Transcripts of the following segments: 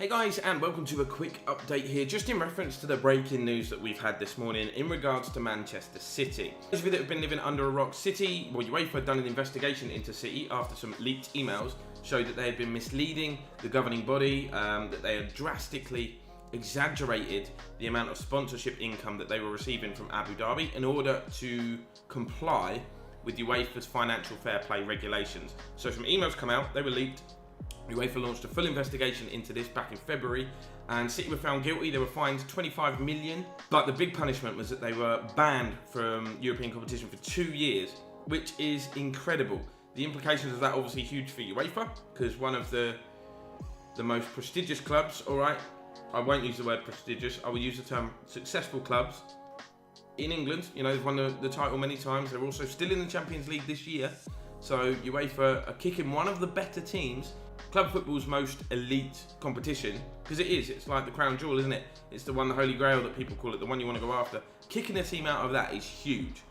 Hey guys, and welcome to a quick update here, just in reference to the breaking news that we've had this morning in regards to Manchester City. Those of you that have been living under a rock, UEFA had done an investigation into City after some leaked emails showed that they had been misleading the governing body, that they had drastically exaggerated the amount of sponsorship income that they were receiving from Abu Dhabi in order to comply with UEFA's financial fair play regulations. So some emails come out, they were leaked. UEFA launched a full investigation into this back in February, and City were found guilty. They were fined 25 million, but the big punishment was that they were banned from European competition for 2 years, which is incredible. The implications of that are obviously huge for UEFA, because one of the most prestigious clubs, alright, I won't use the word prestigious, I will use the term successful clubs in England. You know, they've won the title many times. They're also still in the Champions League this year. So UEFA are kicking one of the better teams, club football's most elite competition, because it's like the crown jewel, isn't it? It's the one, the holy grail that people call it, the one you want to go after. Kicking a team out of that is huge,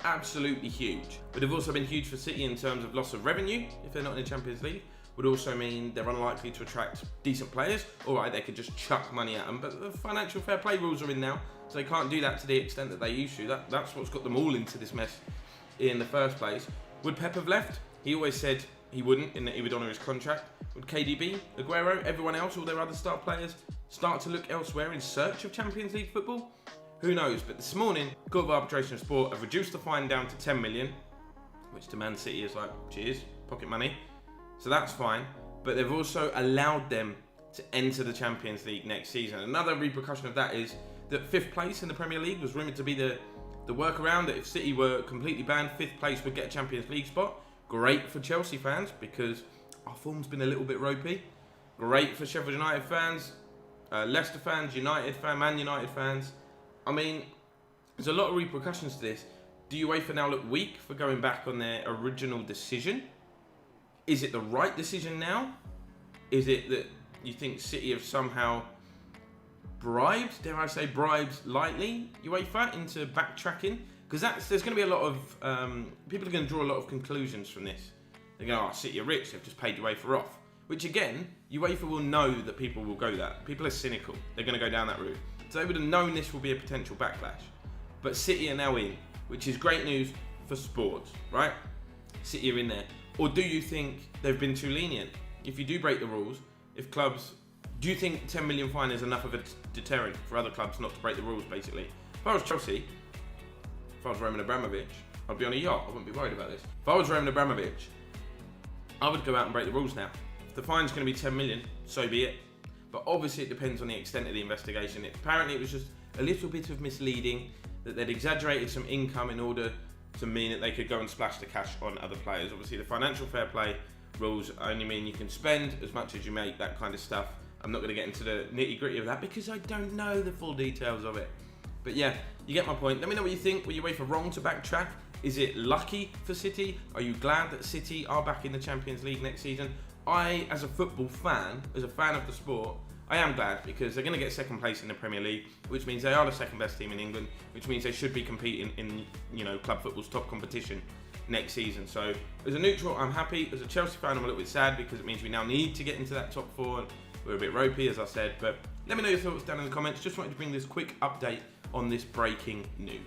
absolutely huge. But they've also been huge for City in terms of loss of revenue. If they're not in the Champions League, would also mean they're unlikely to attract decent players. All right, they could just chuck money at them, but the financial fair play rules are in now, so they can't do that to the extent that they used to. That's what's got them all into this mess in the first place. Would Pep have left? He always said he wouldn't, in that he would honour his contract. Would KDB, Aguero, everyone else, all their other star players, start to look elsewhere in search of Champions League football? Who knows? But this morning, Court of Arbitration and Sport have reduced the fine down to 10 million, which to Man City is like, cheers, pocket money. So that's fine. But they've also allowed them to enter the Champions League next season. Another repercussion of that is that 5th place in the Premier League was rumoured to be the workaround, that if City were completely banned, 5th place would get a Champions League spot. Great for Chelsea fans, because our form's been a little bit ropey. Great for Sheffield United fans, Leicester fans, United fans, Man United fans. I mean, there's a lot of repercussions to this. Do UEFA now look weak for going back on their original decision? Is it the right decision now? Is it that you think City have somehow bribed, dare I say bribed lightly, UEFA into backtracking? Because there's going to be a lot of, people are going to draw a lot of conclusions from this. They go, oh, City are rich, they've just paid UEFA off. Which again, UEFA will know that people will go that. People are cynical, they're going to go down that route. So they would have known this will be a potential backlash. But City are now in, which is great news for sports, right? City are in there. Or do you think they've been too lenient? If you do break the rules, if clubs, do you think 10 million fine is enough of a deterrent for other clubs not to break the rules, basically? If I was Chelsea, if I was Roman Abramovich, I'd be on a yacht. I wouldn't be worried about this. If I was Roman Abramovich, I would go out and break the rules now. If the fine's going to be 10 million, so be it. But obviously it depends on the extent of the investigation. Apparently it was just a little bit of misleading, that they'd exaggerated some income in order to mean that they could go and splash the cash on other players. Obviously the financial fair play rules only mean you can spend as much as you make, that kind of stuff. I'm not going to get into the nitty gritty of that because I don't know the full details of it. But yeah, you get my point. Let me know what you think. Were UEFA wrong to backtrack? Is it lucky for City? Are you glad that City are back in the Champions League next season? I, as a football fan, as a fan of the sport, I am glad, because they're going to get 2nd place in the Premier League, which means they are the 2nd best team in England, which means they should be competing in, you know, club football's top competition next season. So as a neutral, I'm happy. As a Chelsea fan, I'm a little bit sad, because it means we now need to get into that top 4. And we're a bit ropey, as I said, but let me know your thoughts down in the comments. Just wanted to bring this quick update on this breaking news.